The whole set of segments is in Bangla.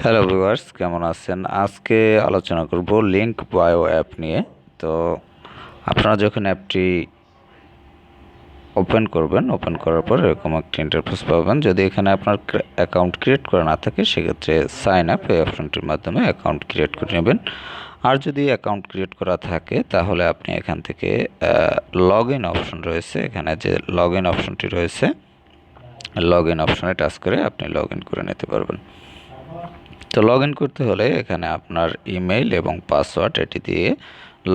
হ্যালো ভিউয়ার্স, কেমন আছেন? আজকে আলোচনা করব লিঙ্ক বায়ো অ্যাপ নিয়ে। তো আপনারা যখন অ্যাপটি ওপেন করবেন, ওপেন করার পর এরকম একটা ইন্টারফেস পাবেন। যদি এখানে আপনার অ্যাকাউন্ট ক্রিয়েট করা না থাকে, সেক্ষেত্রে সাইন আপ এই অপশনটির মাধ্যমে অ্যাকাউন্ট ক্রিয়েট করে নেবেন। আর যদি অ্যাকাউন্ট ক্রিয়েট করা থাকে, তাহলে আপনি এখান থেকে লগ ইন অপশন রয়েছে, এখানে যে লগ ইন অপশনটি রয়েছে, লগ ইন অপশনে টাচ করে আপনি লগ ইন করে নিতে পারবেন। তো লগ ইন করতে হলে এখানে আপনার ইমেইল এবং পাসওয়ার্ড এটি দিয়ে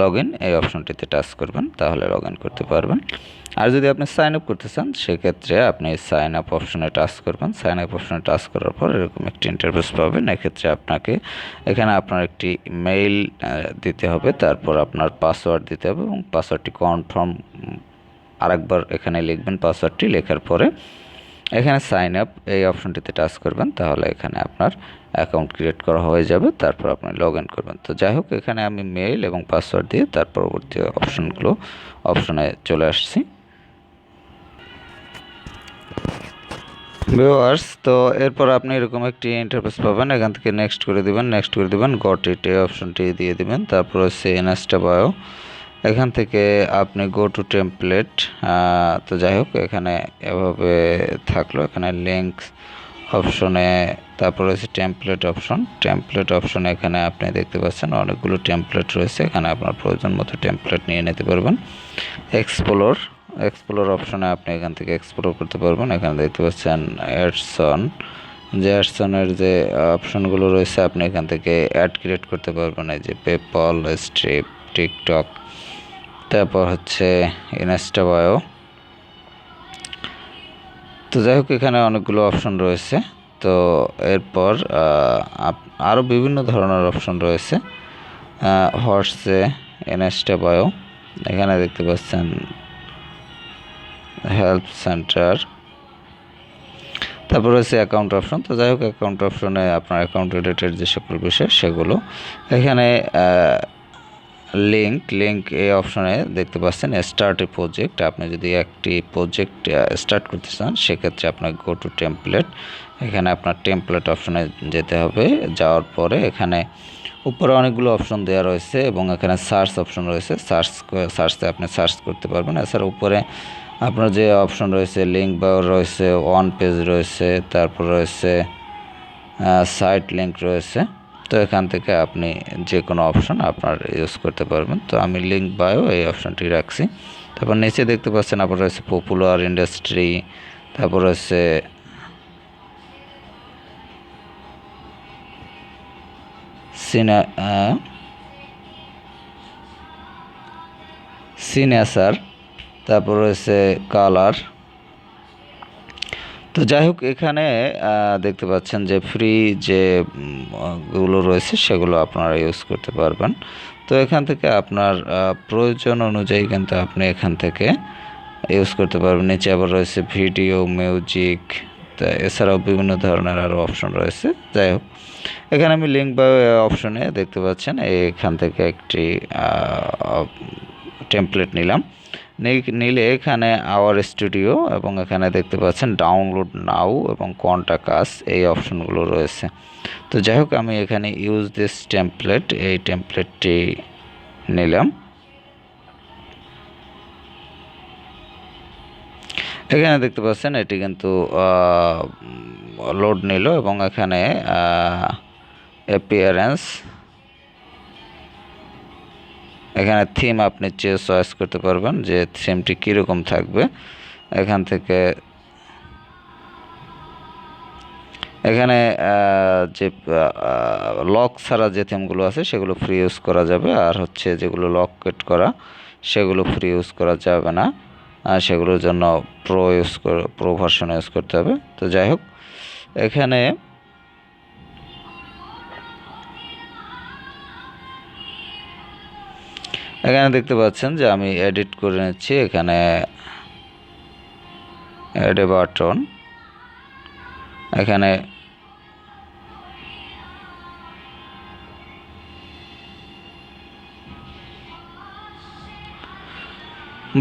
লগ ইন এই অপশনটিতে টাচ করবেন, তাহলে লগ ইন করতে পারবেন। আর যদি আপনি সাইন আপ করতে চান, সেক্ষেত্রে আপনি সাইন আপ অপশনে টাচ করবেন। সাইন আপ অপশনে টাচ করার পর এরকম একটি ইন্টারফেস পাবেন। এক্ষেত্রে আপনাকে এখানে আপনার একটি মেইল দিতে হবে, তারপর আপনার পাসওয়ার্ড দিতে হবে এবং পাসওয়ার্ডটি কনফার্ম আরেকবার এখানে লিখবেন। পাসওয়ার্ডটি লেখার পরে এখানে সাইন আপ এই অপশনটিতে টাচ করবেন, তাহলে এখানে আপনার অ্যাকাউন্ট ক্রিয়েট করা হয়ে যাবে। তারপর আপনি লগ ইন করবেন। তো যাই হোক, এখানে আমি মেইল এবং পাসওয়ার্ড দিয়ে তার পরবর্তী অপশনে চলে আসছি। ভিউয়ার্স, তো এরপর আপনি এরকম একটি ইন্টারফেস পাবেন। এখান থেকে নেক্সট করে দিবেন, গট ইট এই অপশনটি দিয়ে দিবেন। তারপর হচ্ছে ইনস্টা বায়ো, এখান থেকে আপনি গো টু টেমপ্লেট। তো যাই হোক, এখানে এভাবে থাকলো। এখানে লিঙ্কস অপশনে, তারপর রয়েছে টেমপ্লেট অপশনে এখানে আপনি দেখতে পাচ্ছেন অনেকগুলো টেমপ্লেট রয়েছে। এখানে আপনার প্রয়োজন মতো টেমপ্লেট নিয়ে নিতে পারবেন। এক্সপ্লোর অপশনে আপনি এখান থেকে এক্সপ্লোর করতে পারবেন। এখানে দেখতে পাচ্ছেন অ্যাডসনের যে অপশনগুলো রয়েছে, আপনি এখান থেকে অ্যাড ক্রিয়েট করতে পারবেন। এই যে পেপল, স্ট্রিপ, টিকটক, তারপর হচ্ছে ইনস্টা বায়ো। তো যাই হোক, এখানে অনেকগুলো অপশন রয়েছে। তো এরপর আরও বিভিন্ন ধরনের অপশন রয়েছে। হোয়াটসে, ইনস্টা বায়ো, এখানে দেখতে পাচ্ছেন হেল্প সেন্টার, তারপর রয়েছে অ্যাকাউন্ট অপশন। তো যাই হোক, অ্যাকাউন্ট অপশনে আপনার অ্যাকাউন্ট রিলেটেড যে সকল বিষয় সেগুলো এখানে লিঙ্ক এই অপশনে দেখতে পাচ্ছেন স্টার্ট এ প্রজেক্ট। আপনি যদি একটি প্রজেক্ট স্টার্ট করতে চান, সেক্ষেত্রে আপনাকে গো টু টেমপ্লেট, এখানে আপনার টেমপ্লেট অপশনে যেতে হবে। যাওয়ার পরে এখানে উপরে অনেকগুলো অপশন দেওয়া রয়েছে এবং এখানে সার্চ অপশন রয়েছে। সার্চে আপনি সার্চ করতে পারবেন। এছাড়া উপরে আপনার যে অপশন রয়েছে, লিঙ্ক বায়ো রয়েছে, ওয়ান পেজ রয়েছে, তারপর রয়েছে সাইট লিঙ্ক রয়েছে। তো এখান থেকে আপনি যে কোনো অপশন আপনার ইউজ করতে পারবেন। তো আমি লিঙ্ক বায়ো এই অপশনটি রাখছি। তারপর নিচে দেখতে পাচ্ছেন আপনার রয়েছে পপুলার ইন্ডাস্ট্রি, তারপর রয়েছে সিনেসার, তারপর রয়েছে কালার। তো যাই হোক, এখানে দেখতে পাচ্ছেন যে ফ্রি যে গুলো রয়েছে সেগুলো আপনারা ইউজ করতে পারবেন। তো এখান থেকে আপনার প্রয়োজন অনুযায়ী কিন্তু আপনি এখান থেকে ইউজ করতে পারবেন। নিচে আবার রয়েছে ভিডিও, মিউজিক, তা এছাড়াও বিভিন্ন ধরনের আরও অপশন রয়েছে। যাই হোক, এখানে আমি লিঙ্ক বা অপশনে দেখতে পাচ্ছেন এখান থেকে একটি টেমপ্লেট নিলে এখানে আওয়ার স্টুডিও এবং এখানে দেখতে পাচ্ছেন ডাউনলোড নাও এবং কন্টাক্ট আস এই অপশনগুলো রয়েছে। তো যাই হোক, আমি এখানে ইউজ দিস টেমপ্লেট এই টেমপ্লেটটি নিলাম। এখানে দেখতে পাচ্ছেন এটি কিন্তু লোড নিল এবং এখানে অ্যাপিয়ারেন্স, এখানে থিম আপনি চয়েস করতে পারবেন যে থিমটি কীরকম থাকবে। এখান থেকে এখানে যে লক ছাড়া যে থিমগুলো আছে সেগুলো ফ্রি ইউজ করা যাবে, আর হচ্ছে যেগুলো লকেট করা সেগুলো ফ্রি ইউজ করা যাবে না, সেগুলোর জন্য প্রো ভার্সন ইউজ করতে হবে। তো যাই হোক, এখানে দেখতে পাচ্ছেন যে আমি এডিট করে নিচ্ছি। এখানে অ্যাড এ বাটন, এখানে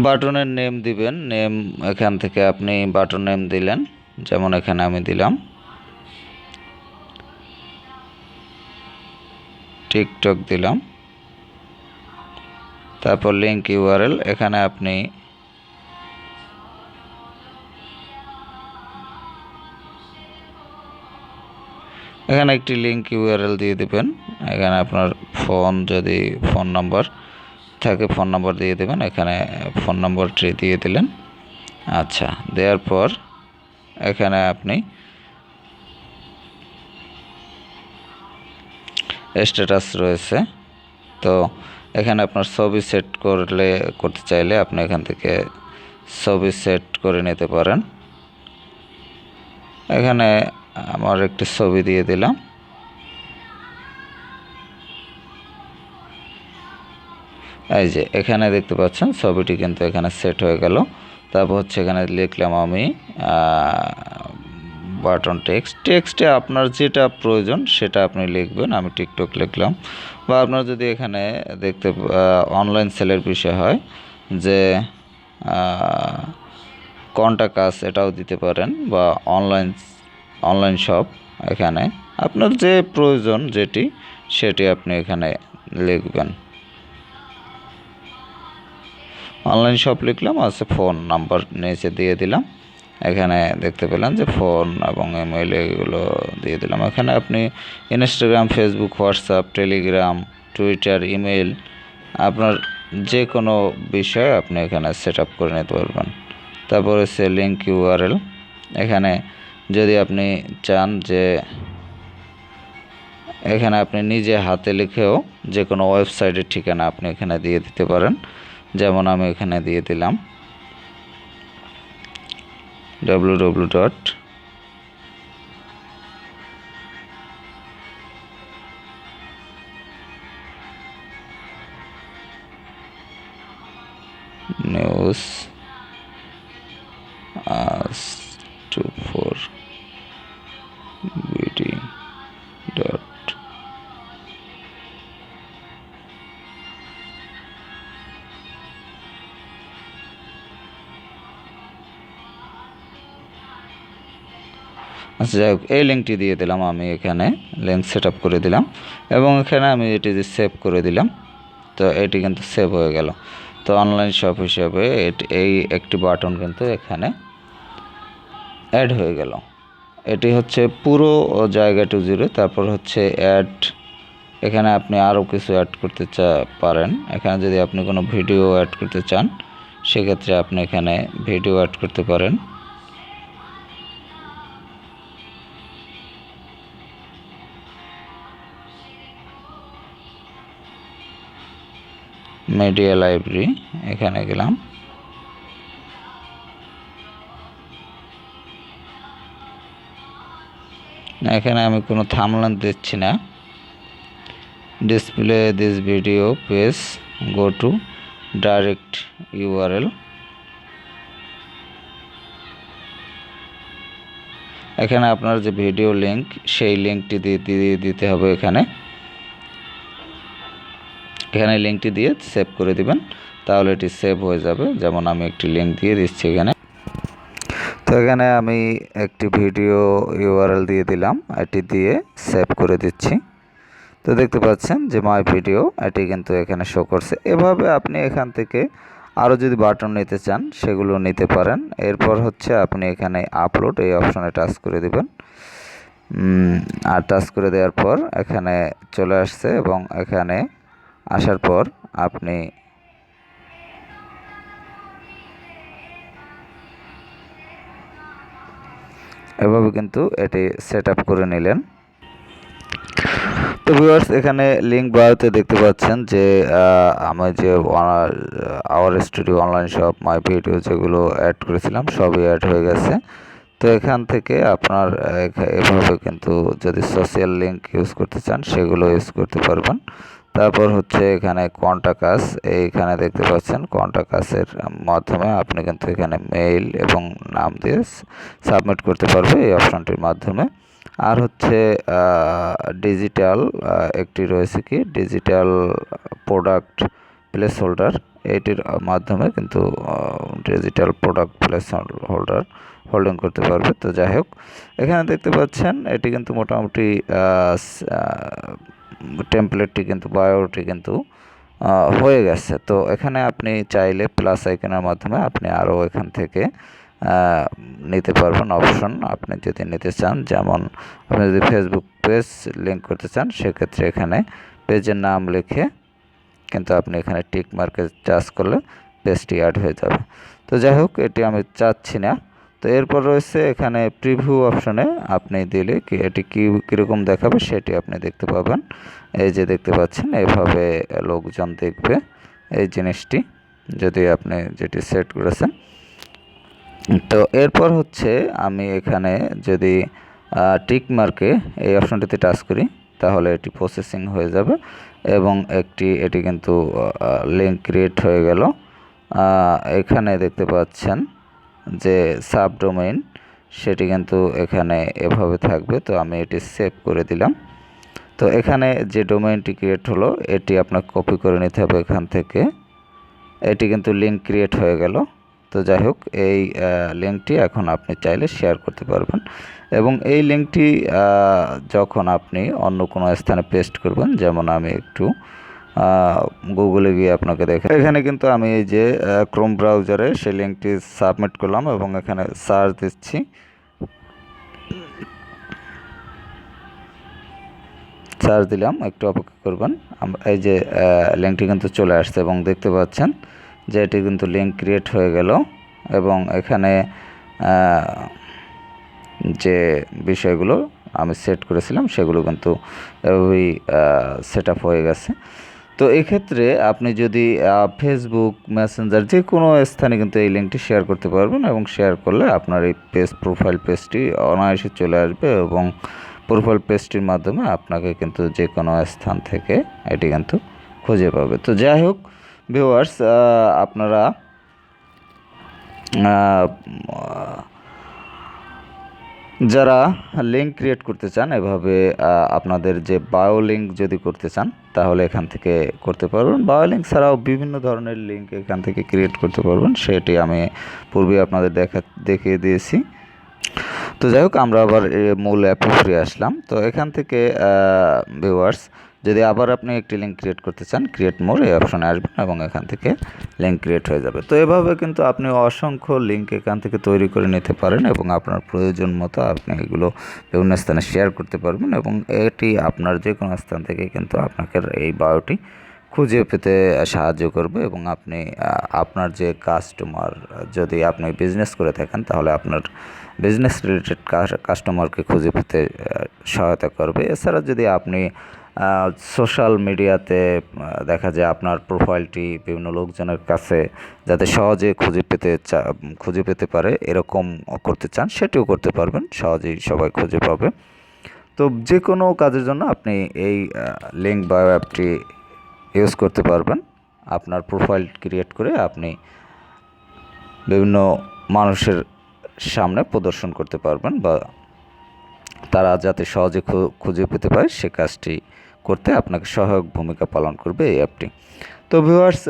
বাটনের নেম দিবেন। এখান থেকে আপনি বাটন নেম দিলেন, যেমন এখানে আমি দিলাম টিকটক দিলাম, তারপর লিঙ্ক ইউআরএল। এখানে আপনি একটি লিঙ্ক ইউআরএল দিয়ে দেবেন। এখানে আপনার যদি ফোন নাম্বার থাকে ফোন নাম্বার দিয়ে দেবেন। এখানে ফোন নাম্বারটি দিয়ে দিলেন। আচ্ছা, দেওয়ার পর এখানে আপনি স্ট্যাটাস রয়েছে, তো এখানে আপনার ছবি সেট করতে চাইলে আপনি এখান থেকে ছবি সেট করে নিতে পারেন। এখানে আমার একটি ছবি দিয়ে দিলাম। এই যে এখানে দেখতে পাচ্ছেন ছবিটি কিন্তু এখানে সেট হয়ে গেল। তারপর হচ্ছে এখানে লিখলাম আমি বাটন টেক্সটে আপনার যেটা প্রয়োজন সেটা আপনি লিখবেন। আমি টিকটক লিখলাম। বা আপনার যদি এখানে অনলাইন সেলের বিষয় হয় যে কোনটা কাজ, এটাও দিতে পারেন। বা অনলাইন শপ, এখানে আপনার যে প্রয়োজন সেটি আপনি এখানে লিখবেন। অনলাইন শপ লিখলাম, ফোন নাম্বার নিচে দিয়ে দিলাম। এখানে দেখতে পেলেন যে ফোন এবং ইমেল এগুলো দিয়ে দিলাম। এখানে আপনি Instagram, Facebook, WhatsApp, Telegram, Twitter, email, আপনার যে কোনো বিষয় আপনি এখানে সেট আপ করে নিতে পারবেন। তারপর হচ্ছে লিঙ্ক ইউআরএল। এখানে যদি আপনি চান যে এখানে আপনি নিজে হাতে লিখেও যে কোনো ওয়েবসাইটের ঠিকানা আপনি এখানে দিয়ে দিতে পারেন। যেমন আমি এখানে দিয়ে দিলাম www. news as24 bd. আচ্ছা, যাই হোক, এই লিঙ্কটি দিয়ে দিলাম। আমি এখানে লিঙ্ক সেট আপ করে দিলাম এবং এখানে আমি এটি সেভ করে দিলাম। তো এটি কিন্তু সেভ হয়ে গেল। তো অনলাইন শপ হিসাবে এই একটি বাটন কিন্তু এখানে অ্যাড হয়ে গেল। এটি হচ্ছে পুরো জায়গাটি জুড়ে। তারপর হচ্ছে অ্যাড, এখানে আপনি আরও কিছু অ্যাড করতে পারেন। এখানে যদি আপনি কোনো ভিডিও অ্যাড করতে চান সেক্ষেত্রে আপনি এখানে ভিডিও অ্যাড করতে পারেন। মিডিয়া লাইব্রেরি, এখানে গেলাম। এখানে আমি কোনো থাম্বনেল দিচ্ছি না। Display this video page, go to direct URL. এখানে আপনার যে ভিডিও লিঙ্ক সেই লিঙ্কটি দিয়ে দিতে হবে। এখানে লিঙ্কটি দিয়ে সেভ করে দিবেন, তাহলে এটি সেভ হয়ে যাবে। যেমন আমি একটি লিঙ্ক দিয়ে দিচ্ছি এখানে। তো এখানে আমি একটি ভিডিও ইউআরএল দিয়ে দিলাম, এটি দিয়ে সেভ করে দিচ্ছি। তো দেখতে পাচ্ছেন যে মাই ভিডিও, এটি কিন্তু এখানে শো করছে। এভাবে আপনি এখান থেকে আরও যদি বাটন নিতে চান সেগুলো নিতে পারেন। এরপর হচ্ছে আপনি এখানে আপলোড এই অপশনে টাচ করে দিবেন। আর টাচ করে দেওয়ার পর এখানে চলে আসছে এবং এখানে আসার পর আপনি এভাবে কিন্তু এটি সেট আপ করে নিলেন। তো ভিউয়ার্স, এখানে লিঙ্ক বায়োতে দেখতে পাচ্ছেন যে আমি যে our studio online shop, my video যেগুলো অ্যাড করেছিলাম সবই অ্যাড হয়ে গেছে। তো এখান থেকে আপনার এভাবে কিন্তু যদি সোশ্যাল লিঙ্ক ইউজ করতে চান সেগুলো ইউজ করতে পারবেন। তারপর হচ্ছে এখানে কন্টাক্ট আস, এইখানে দেখতে পাচ্ছেন কন্টাক্ট আসের মাধ্যমে আপনি কিন্তু এখানে মেইল এবং নাম দিয়ে সাবমিট করতে পারবে এই অপশনটির মাধ্যমে। আর হচ্ছে ডিজিটাল একটি রয়েছে কি ডিজিটাল প্রোডাক্ট প্লেস হোল্ডার, এটির মাধ্যমে কিন্তু ডিজিটাল প্রোডাক্ট প্লেস হোল্ডিং করতে পারবে। তো যাই হোক, এখানে দেখতে পাচ্ছেন এটি কিন্তু মোটামুটি টেমপ্লেটটি কিন্তু বায়োটি কিন্তু হয়ে গেছে। তো এখানে আপনি চাইলে প্লাস আইকনের মাধ্যমে আপনি আরও এখান থেকে নিতে পারবেন অপশন আপনি যদি নিতে চান। যেমন আপনি যদি ফেসবুক পেজ লিঙ্ক করতে চান সেক্ষেত্রে এখানে পেজের নাম লিখে কিন্তু আপনি এখানে টিক মার্কে চার্জ করলে পেজটি অ্যাড হয়ে যাবে। তো যাই হোক, এটি আমি চাচ্ছি না। তো এরপর রয়েছে এখানে প্রিভিউ অপশনে আপনি দিলে এটি কীরকম দেখাবে সেটি আপনি দেখতে পাবেন। এই যে দেখতে পাচ্ছেন, এভাবে লোকজন দেখবে এই জিনিসটি যদি আপনি যেটি সেট করেছেন। তো এরপর হচ্ছে আমি এখানে যদি টিক মার্কে এই অপশনটিতে টাচ করি তাহলে এটি প্রসেসিং হয়ে যাবে এবং এটি কিন্তু লিঙ্ক ক্রিয়েট হয়ে গেল। এখানে দেখতে পাচ্ছেন যে সাবডোমেইন সেটি কিন্তু এখানে এভাবে থাকবে। তো আমি এটি সেভ করে দিলাম। তো এখানে যে ডোমেইনটি ক্রিয়েট হলো এটি আপনাকে কপি করে নিতে হবে এখান থেকে। এটি কিন্তু লিঙ্ক ক্রিয়েট হয়ে গেল। তো যাই হোক, এই লিঙ্কটি এখন আপনি চাইলে শেয়ার করতে পারবেন এবং এই লিঙ্কটি যখন আপনি অন্য কোনো স্থানে পেস্ট করবেন, যেমন আমি একটু গুগলে গিয়ে আপনাকে দেখে এখানে কিন্তু আমি এই যে ক্রোম ব্রাউজারে সেই লিঙ্কটি সাবমিট করলাম এবং এখানে সার্চ দিচ্ছি। সার্চ দিলাম, একটু অপেক্ষা করবেন। এই যে লিঙ্কটি কিন্তু চলে আসছে এবং দেখতে পাচ্ছেন যে এটি কিন্তু লিঙ্ক ক্রিয়েট হয়ে গেল এবং এখানে যে বিষয়গুলো আমি সেট করেছিলাম সেগুলো কিন্তু এভাবেই সেট আপ হয়ে গেছে। তো এক্ষেত্রে আপনি যদি ফেসবুক মেসেঞ্জার যে কোনো স্থানে কিন্তু এই লিঙ্কটি শেয়ার করতে পারবেন এবং শেয়ার করলে আপনার এই প্রোফাইল পেজটি অনায়াসে চলে আসবে এবং প্রোফাইল পেজটির মাধ্যমে আপনাকে কিন্তু যে কোনো স্থান থেকে এটি কিন্তু খুঁজে পাবে। তো যাই হোক ভিউয়ার্স, আপনারা যারা লিঙ্ক ক্রিয়েট করতে চান এভাবে আপনাদের যে বায়ো লিঙ্ক যদি করতে চান তাহলে এখান থেকে করতে পারবেন। বায়ো লিঙ্ক ছাড়াও বিভিন্ন ধরনের লিঙ্ক এখান থেকে ক্রিয়েট করতে পারবেন, সেটি আমি পূর্বে আপনাদের দেখিয়ে দিয়েছি। তো যাই হোক, আমরা আবার মূল অ্যাপে ফিরে আসলাম। তো এখান থেকে ভিউয়ার্স, যদি আবার আপনি একটি লিঙ্ক ক্রিয়েট করতে চান, ক্রিয়েট মোর এই অপশনে আসবেন এবং এখান থেকে লিঙ্ক ক্রিয়েট হয়ে যাবে। তো এভাবে কিন্তু আপনি অসংখ্য লিঙ্ক এখান থেকে তৈরি করে নিতে পারেন এবং আপনার প্রয়োজন মতো আপনি এগুলো বিভিন্ন স্থানে শেয়ার করতে পারবেন এবং এটি আপনার যে কোনো স্থান থেকে কিন্তু আপনাকে এই বায়োটি খুঁজে পেতে সাহায্য করবে এবং আপনি আপনার যে কাস্টমার, যদি আপনি বিজনেস করে থাকেন তাহলে আপনার বিজনেস রিলেটেড কাস্টমারকে খুঁজে পেতে সহায়তা করবে। এছাড়া যদি আপনি সোশ্যাল মিডিয়াতে দেখা যায় আপনার প্রোফাইলটি বিভিন্ন লোকজনের কাছে যাতে সহজে খুঁজে পেতে পারে এরকম করতে চান, সেটিও করতে পারবেন, সহজেই সবাই খুঁজে পাবে। তো যে কোনো কাজের জন্য আপনি এই লিঙ্ক বায়ো অ্যাপটি ইউজ করতে পারবেন। আপনার প্রোফাইল ক্রিয়েট করে আপনি বিভিন্ন মানুষের সামনে প্রদর্শন করতে পারবেন বা তারা যাতে সহজে খুঁজে পেতে পারে সে কাজটি করতে আপনাকে সহায়ক ভূমিকা পালন করবে এই অ্যাপটি। তো ভিউয়ার্স,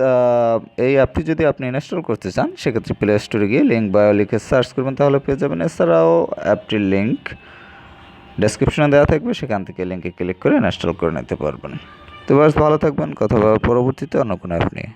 এই অ্যাপটি যদি আপনি ইনস্টল করতে চান সেক্ষেত্রে প্লে স্টোরে গিয়ে লিঙ্ক বায়ো লিখে সার্চ করবেন তাহলে পেয়ে যাবেন। এছাড়াও অ্যাপটির লিঙ্ক ডেসক্রিপশনে দেওয়া থাকবে, সেখান থেকে লিঙ্কে ক্লিক করে ইনস্টল করে নিতে পারবেন। তো ভিউয়ার্স, ভালো থাকবেন, কথা বলার পরবর্তীতে অন্য কোনো অ্যাপ নিয়ে।